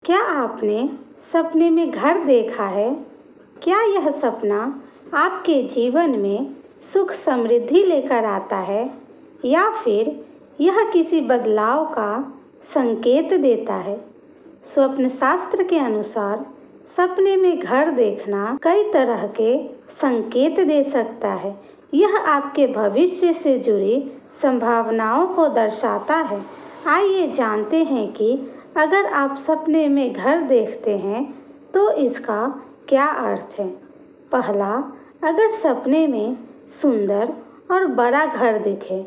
क्या आपने सपने में घर देखा है? क्या यह सपना आपके जीवन में सुख समृद्धि लेकर आता है या फिर यह किसी बदलाव का संकेत देता है? स्वप्न शास्त्र के अनुसार सपने में घर देखना कई तरह के संकेत दे सकता है। यह आपके भविष्य से जुड़ी संभावनाओं को दर्शाता है। आइए जानते हैं कि अगर आप सपने में घर देखते हैं तो इसका क्या अर्थ है। पहला, अगर सपने में सुंदर और बड़ा घर दिखे।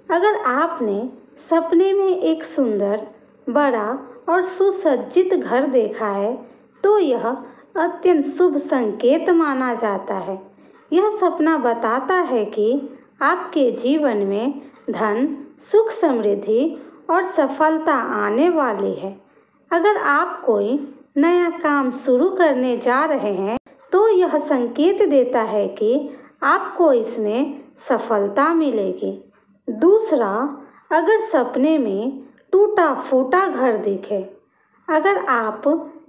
अगर आपने सपने में एक सुंदर, बड़ा और सुसज्जित घर देखा है तो यह अत्यंत शुभ संकेत माना जाता है। यह सपना बताता है कि आपके जीवन में धन, सुख, समृद्धि और सफलता आने वाली है। अगर आप कोई नया काम शुरू करने जा रहे हैं तो यह संकेत देता है कि आपको इसमें सफलता मिलेगी। दूसरा, अगर सपने में टूटा फूटा घर दिखे। अगर आप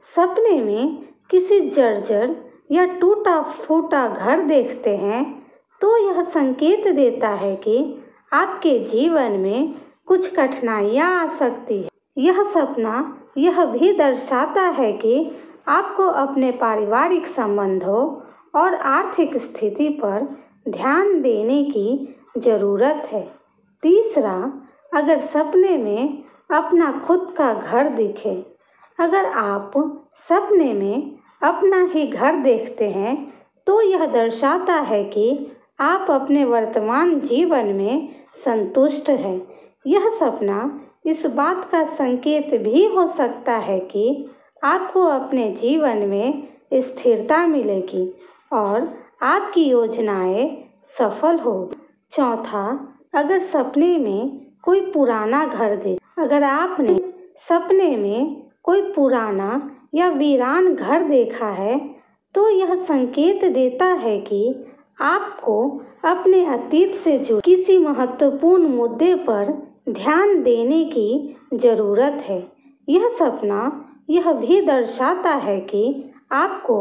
सपने में किसी जर्जर या टूटा फूटा घर देखते हैं तो यह संकेत देता है कि आपके जीवन में कुछ कठिनाइयाँ आ सकती है। यह सपना यह भी दर्शाता है कि आपको अपने पारिवारिक संबंधों और आर्थिक स्थिति पर ध्यान देने की ज़रूरत है। तीसरा, अगर सपने में अपना खुद का घर दिखे। अगर आप सपने में अपना ही घर देखते हैं तो यह दर्शाता है कि आप अपने वर्तमान जीवन में संतुष्ट हैं। यह सपना इस बात का संकेत भी हो सकता है कि आपको अपने जीवन में स्थिरता मिलेगी और आपकी योजनाएं सफल होगी। चौथा, अगर सपने में कोई पुराना घर देखे। अगर आपने सपने में कोई पुराना या वीरान घर देखा है तो यह संकेत देता है कि आपको अपने अतीत से जुड़े किसी महत्वपूर्ण मुद्दे पर ध्यान देने की ज़रूरत है। यह सपना यह भी दर्शाता है कि आपको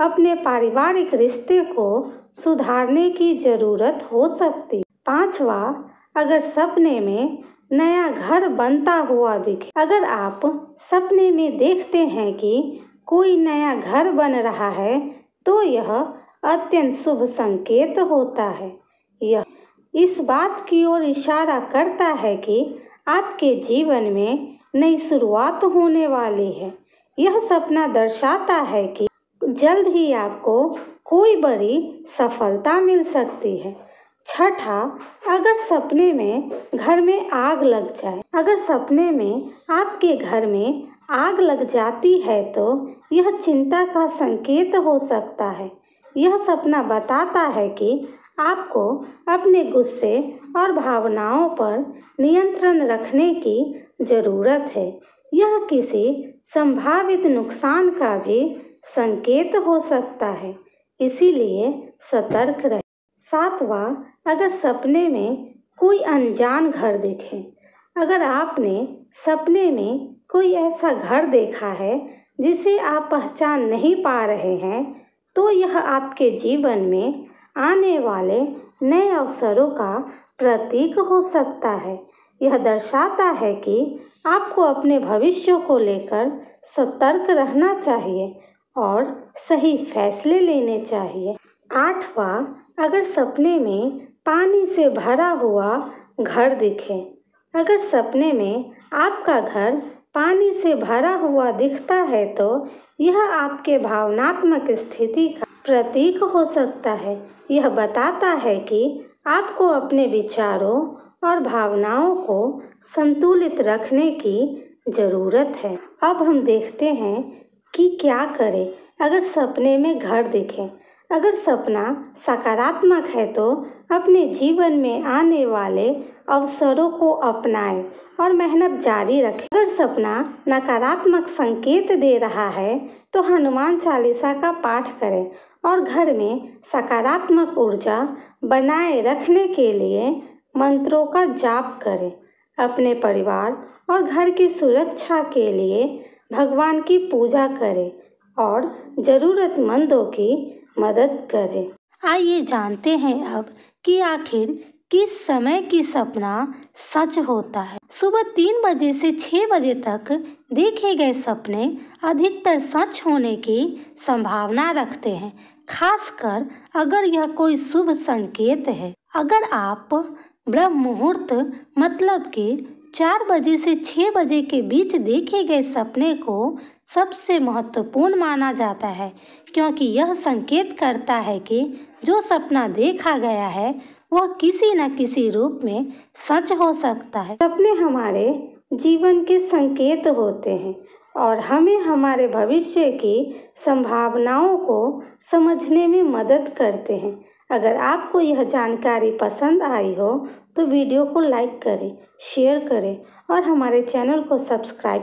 अपने पारिवारिक रिश्ते को सुधारने की ज़रूरत हो सकती है। पांचवा, अगर सपने में नया घर बनता हुआ दिखे। अगर आप सपने में देखते हैं कि कोई नया घर बन रहा है तो यह अत्यंत शुभ संकेत होता है। यह इस बात की ओर इशारा करता है कि आपके जीवन में नई शुरुआत होने वाली है। यह सपना दर्शाता है कि जल्द ही आपको कोई बड़ी सफलता मिल सकती है। छठा, अगर सपने में घर में आग लग जाए। अगर सपने में आपके घर में आग लग जाती है तो यह चिंता का संकेत हो सकता है। यह सपना बताता है कि आपको अपने गुस्से और भावनाओं पर नियंत्रण रखने की ज़रूरत है। यह किसी संभावित नुकसान का भी संकेत हो सकता है, इसीलिए सतर्क रहें। सातवां, अगर सपने में कोई अनजान घर दिखे। अगर आपने सपने में कोई ऐसा घर देखा है जिसे आप पहचान नहीं पा रहे हैं तो यह आपके जीवन में आने वाले नए अवसरों का प्रतीक हो सकता है। यह दर्शाता है कि आपको अपने भविष्य को लेकर सतर्क रहना चाहिए और सही फैसले लेने चाहिए। आठवां, अगर सपने में पानी से भरा हुआ घर दिखे। अगर सपने में आपका घर पानी से भरा हुआ दिखता है तो यह आपके भावनात्मक स्थिति का प्रतीक हो सकता है। यह बताता है कि आपको अपने विचारों और भावनाओं को संतुलित रखने की ज़रूरत है। अब हम देखते हैं कि क्या करें अगर सपने में घर दिखे। अगर सपना सकारात्मक है तो अपने जीवन में आने वाले अवसरों को अपनाएं और मेहनत जारी रखें। अगर सपना नकारात्मक संकेत दे रहा है तो हनुमान चालीसा का पाठ करें और घर में सकारात्मक ऊर्जा बनाए रखने के लिए मंत्रों का जाप करें। अपने परिवार और घर की सुरक्षा के लिए भगवान की पूजा करें और ज़रूरतमंदों की मदद करें। आइए जानते हैं अब कि आखिर किस समय की सपना सच होता है। सुबह 3 बजे से 6 बजे तक देखे गए सपने अधिकतर सच होने की संभावना रखते हैं, खासकर अगर यह कोई शुभ संकेत है। अगर आप ब्रह्म मुहूर्त मतलब कि 4 बजे से 6 बजे के बीच देखे गए सपने को सबसे महत्वपूर्ण माना जाता है, क्योंकि यह संकेत करता है कि जो सपना देखा गया है वह किसी न किसी रूप में सच हो सकता है। सपने हमारे जीवन के संकेत होते हैं और हमें हमारे भविष्य की संभावनाओं को समझने में मदद करते हैं। अगर आपको यह जानकारी पसंद आई हो तो वीडियो को लाइक करें, शेयर करें और हमारे चैनल को सब्सक्राइब